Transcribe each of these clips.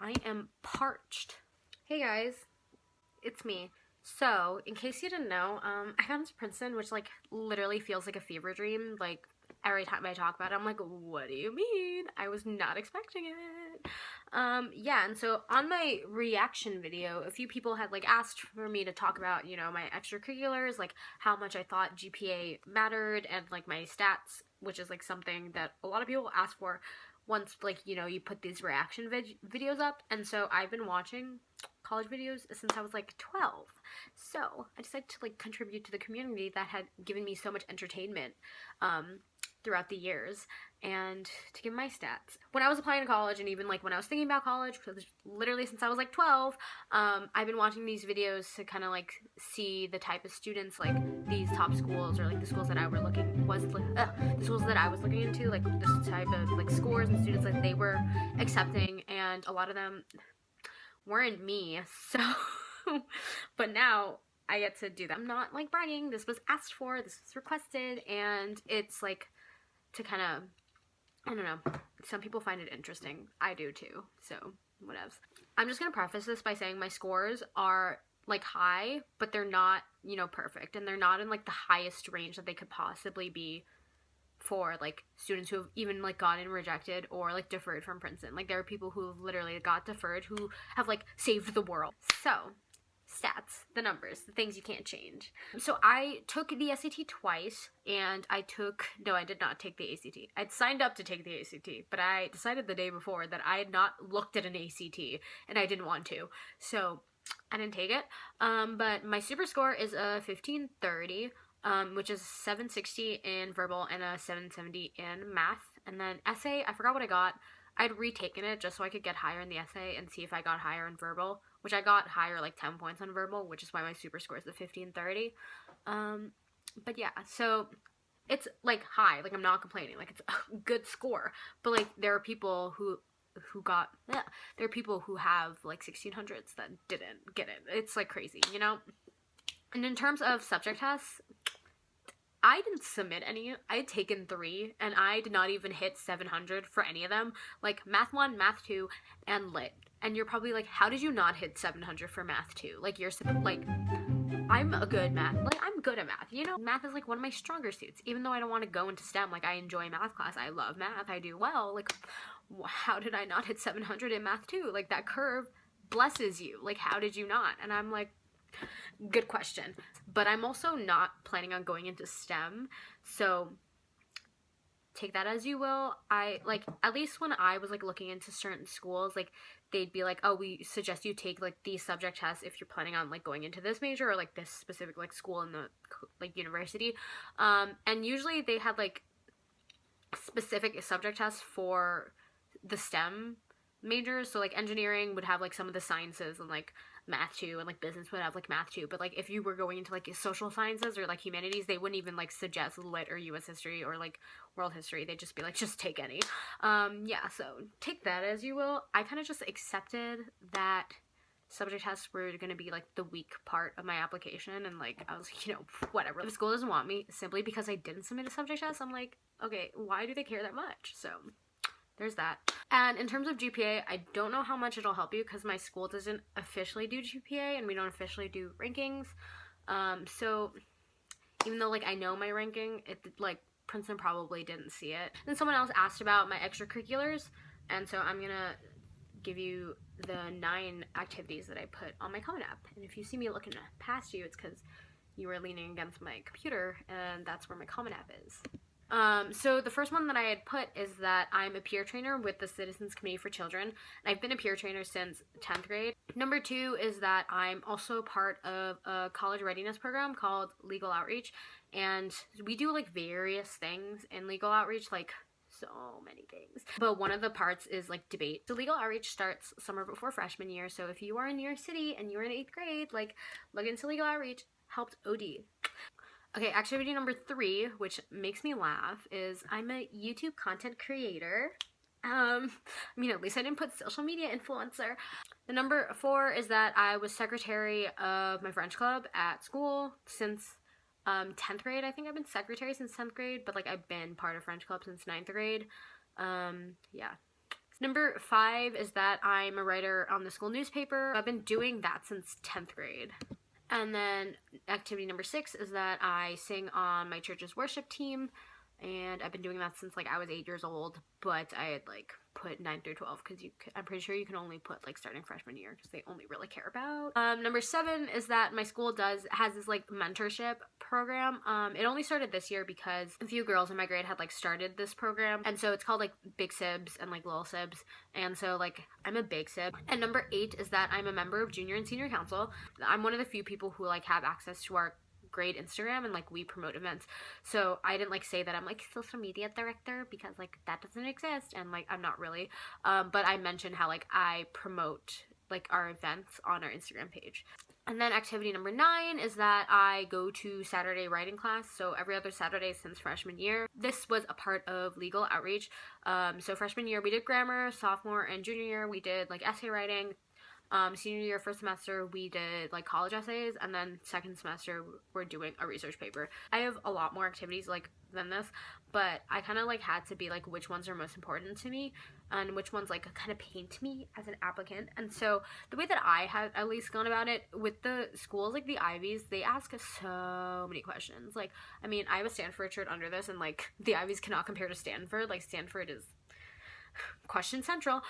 I am parched. Hey guys, it's me. So, in case you didn't know, I got into Princeton, which like literally feels like a fever dream. Like every time I talk about it, I'm like, what do you mean? I was not expecting it. Yeah, and so on my reaction video, a few people had like asked for me to talk about, you know, my extracurriculars, like how much I thought GPA mattered, and like my stats, which is like something that a lot of people ask for once, like, you know, you put these reaction videos up. And so I've been watching college videos since I was like 12. So I decided to like contribute to the community that had given me so much entertainment throughout the years, and to give my stats. When I was applying to college, and even like when I was thinking about college, because literally since I was like 12, I've been watching these videos to kind of like see the type of students, like these top schools, or like the schools that I was looking into, like this type of like scores and students that they were accepting, and a lot of them weren't me. So but now I get to do that. I'm not like bragging. This was asked for, this was requested, and it's like to kind of, I don't know, some people find it interesting. I do too, so whatevs. I'm just gonna preface this by saying my scores are like high, but they're not, you know, perfect, and they're not in like the highest range that they could possibly be for like students who have even like gotten rejected or like deferred from Princeton. Like there are people who have literally got deferred who have like saved the world. So stats, the numbers, the things you can't change. So I took the SAT twice, and I did not take the ACT. I'd signed up to take the ACT, but I decided the day before that I had not looked at an ACT, and I didn't want to. So I didn't take it. But my super score is a 1530, which is 760 in verbal and a 770 in math. And then essay, I forgot what I got. I'd retaken it just so I could get higher in the essay and see if I got higher in verbal, which I got higher, like 10 points on verbal, which is why my super score is the 1530. But yeah, so it's like high, like I'm not complaining, like it's a good score, but like there are people who have like 1600s that didn't get it. It's like crazy, you know? And in terms of subject tests, I didn't submit any. I had taken 3, and I did not even hit 700 for any of them. Like Math 1, Math 2, and Lit. And you're probably like, how did you not hit 700 for Math 2? Like, I'm a good math. Like, I'm good at math, you know? Math is like one of my stronger suits. Even though I don't want to go into STEM, like I enjoy math class. I love math. I do well. Like, how did I not hit 700 in Math 2? Like, that curve blesses you. Like, how did you not? And I'm like, good question. But I'm also not planning on going into STEM, so take that as you will. I like, at least when I was like looking into certain schools, like they'd be like, oh, we suggest you take like these subject tests if you're planning on like going into this major or like this specific like school in the like university, and usually they had like specific subject tests for the STEM majors. So like engineering would have like some of the sciences, and like math 2, and like business would have like math 2. But like if you were going into like social sciences or like humanities, they wouldn't even like suggest lit or US history or like world history. They'd just be like, just take any. Yeah, so take that as you will. I kind of just accepted that subject tests were going to be like the weak part of my application, and like I was like, you know, whatever. If school doesn't want me simply because I didn't submit a subject test, I'm like, okay, why do they care that much? So there's that. And in terms of GPA, I don't know how much it'll help you because my school doesn't officially do GPA, and we don't officially do rankings. So even though like I know my ranking, it like Princeton probably didn't see it. Then someone else asked about my extracurriculars, and so I'm gonna give you the 9 activities that I put on my Common App. And if you see me looking past you, it's because you were leaning against my computer, and that's where my Common App is. So the first one that I had put is that I'm a peer trainer with the Citizens Committee for Children, and I've been a peer trainer since 10th grade. Number 2 is that I'm also part of a college readiness program called Legal Outreach, and we do like various things in legal outreach, like so many things. But one of the parts is like debate. So legal outreach starts summer before freshman year, so if you are in New York City and you're in 8th grade, like look into legal outreach. Helped OD. Okay, activity number 3, which makes me laugh, is I'm a YouTube content creator. I mean, at least I didn't put social media influencer. The number 4 is that I was secretary of my French club at school since 10th grade. I think I've been secretary since 10th grade, but like I've been part of French club since 9th grade. Yeah. Number 5 is that I'm a writer on the school newspaper. I've been doing that since 10th grade. And then activity number 6 is that I sing on my church's worship team, and I've been doing that since like I was 8 years old, but I had like put 9 through 12 because I'm pretty sure you can only put like starting freshman year because they only really care about. Number 7 is that my school has this like mentorship program. It only started this year because a few girls in my grade had like started this program, and so it's called like Big Sibs and like Little Sibs, and so like I'm a Big Sib. And number 8 is that I'm a member of junior and senior council. I'm one of the few people who like have access to our grade Instagram, and like we promote events. So I didn't like say that I'm like social media director because like that doesn't exist, and like I'm not really, but I mentioned how like I promote like our events on our Instagram page. And then activity number 9 is that I go to Saturday writing class, so every other Saturday since freshman year. This was a part of legal outreach. So freshman year we did grammar, sophomore and junior year we did like essay writing. Senior year, first semester, we did like college essays, and then second semester, we're doing a research paper. I have a lot more activities like than this, but I kind of like had to be like which ones are most important to me and which ones like kind of paint me as an applicant. And so the way that I had at least gone about it with the schools, like the Ivies, they ask us so many questions. Like, I mean, I have a Stanford shirt under this, and like the Ivies cannot compare to Stanford. Like Stanford is question central.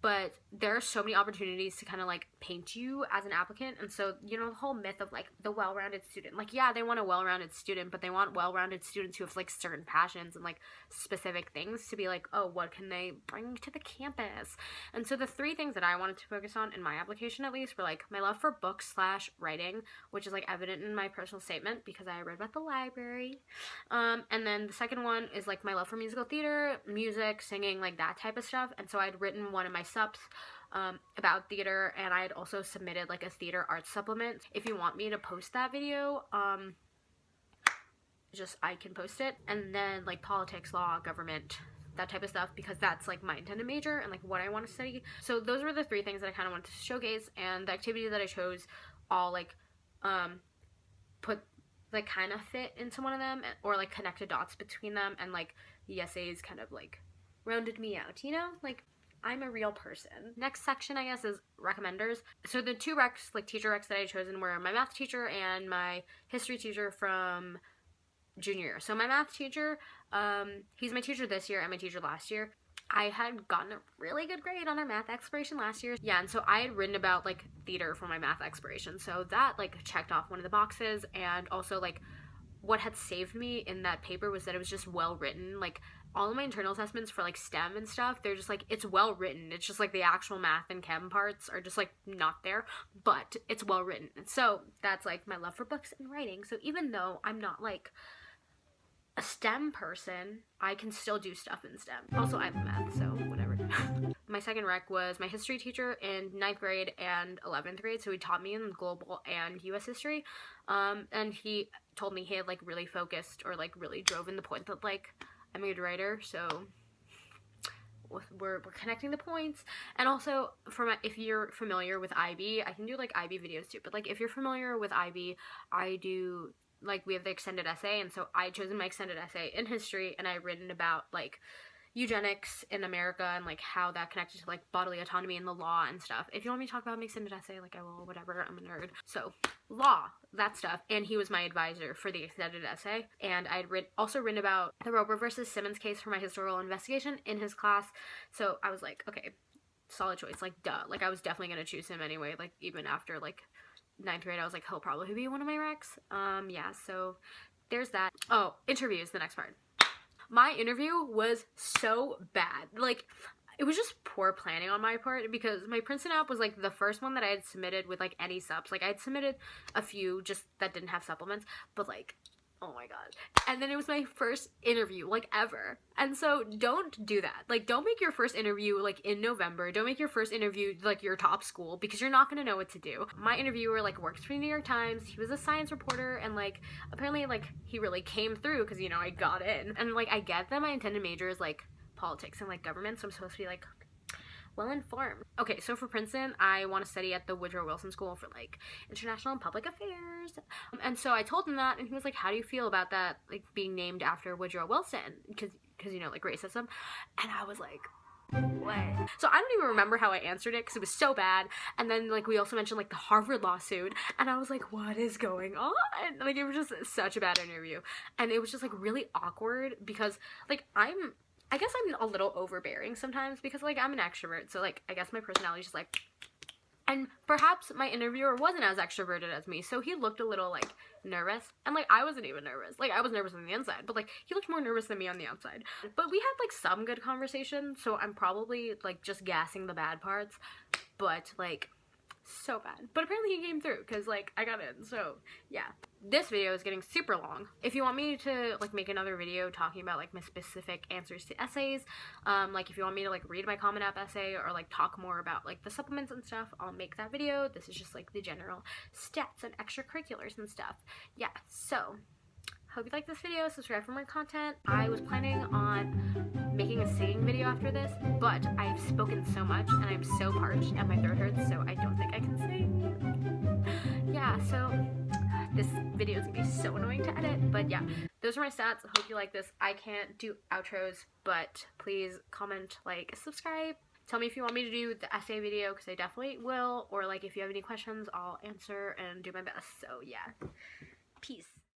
But there are so many opportunities to kind of like paint you as an applicant. And so, you know, the whole myth of like the well-rounded student, like, yeah, they want a well-rounded student, but they want well-rounded students who have like certain passions and like specific things to be like, oh, what can they bring to the campus? And so the 3 things that I wanted to focus on in my application, at least, were like my love for books/writing, which is like evident in my personal statement because I read about the library. And then the second one is like my love for musical theater, music, singing, like that type of stuff. And so I'd written one of my subs about theater, and I had also submitted like a theater arts supplement. If you want me to post that video, just I can post it. And then like politics, law, government, that type of stuff, because that's like my intended major and like what I want to study. So those were the 3 things that I kind of wanted to showcase, and the activity that I chose all like put like kind of fit into one of them, or like connected dots between them, and like the essays kind of like rounded me out, you know, like I'm a real person. Next section, I guess, is recommenders. So the 2 recs, like teacher recs that I had chosen, were my math teacher and my history teacher from junior year. So my math teacher, he's my teacher this year and my teacher last year. I had gotten a really good grade on our math expiration last year. Yeah, and so I had written about like theater for my math expiration. So that like checked off one of the boxes, and also like what had saved me in that paper was that it was just well written. Like all of my internal assessments for like STEM and stuff, they're just like, it's well written. It's just like the actual math and chem parts are just like not there, but it's well written. So that's like my love for books and writing. So even though I'm not like a STEM person, I can still do stuff in STEM. Also, I love math, so whatever. My second rec was my history teacher in 9th grade and 11th grade. So he taught me in global and US history. And he told me he had like really focused, or like really drove in the point that like I'm a good writer, so we're connecting the points. And also, if you're familiar with IB, I can do like IB videos too, but like if you're familiar with IB, I do like, we have the extended essay, and so I chosen my extended essay in history, and I've written about like eugenics in America and like how that connected to like bodily autonomy and the law and stuff. If you want me to talk about my extended essay, like I will, whatever, I'm a nerd. So law, that stuff. And he was my advisor for the extended essay, and I'd also written about the Roper versus Simmons case for my historical investigation in his class. So I was like, okay, solid choice, like duh, like I was definitely gonna choose him anyway. Like even after like 9th grade, I was like, he'll probably be one of my recs. Yeah, so there's that. Oh, interviews, the next part. My interview was so bad. Like, it was just poor planning on my part, because my Princeton app was like the first one that I had submitted with like any subs. Like, I had submitted a few just that didn't have supplements, but like, oh my god. And then it was my first interview, like, ever. And so don't do that. Like, don't make your first interview like in November. Don't make your first interview like your top school, because you're not gonna know what to do. My interviewer like works for the New York Times. He was a science reporter, and like apparently like he really came through, because, you know, I got in. And like I get that my intended major is like politics and like government, so I'm supposed to be like well informed. Okay, so for Princeton, I want to study at the Woodrow Wilson School for like international and public affairs. And so I told him that, and he was like, how do you feel about that, like being named after Woodrow Wilson? Because you know, like racism. And I was like, What? So I don't even remember how I answered it because it was so bad. And then like we also mentioned like the Harvard lawsuit, and I was like, what is going on? Like it was just such a bad interview, and it was just like really awkward because like I guess I'm a little overbearing sometimes because like I'm an extrovert, so like I guess my personality is just like. And perhaps my interviewer wasn't as extroverted as me, so he looked a little, like, nervous. And, like, I wasn't even nervous. Like, I was nervous on the inside, but, like, he looked more nervous than me on the outside. But we had, like, some good conversation, so I'm probably, like, just gassing the bad parts. But, like, so bad. But apparently he came through, because, like, I got in, so, yeah. This video is getting super long. If you want me to, like, make another video talking about, like, my specific answers to essays, like, if you want me to, like, read my Common App essay or, like, talk more about, like, the supplements and stuff, I'll make that video. This is just, like, the general stats and extracurriculars and stuff. Yeah, so, hope you like this video. Subscribe for more content. I was planning on making a singing video after this, but I've spoken so much and I'm so parched and my throat hurts, so I don't think I can sing. Yeah, so this video is gonna be so annoying to edit, but yeah, those are my stats. I hope you like this. I can't do outros, but please comment, like, subscribe. Tell me if you want me to do the essay video, because I definitely will, or like if you have any questions, I'll answer and do my best. So yeah, peace.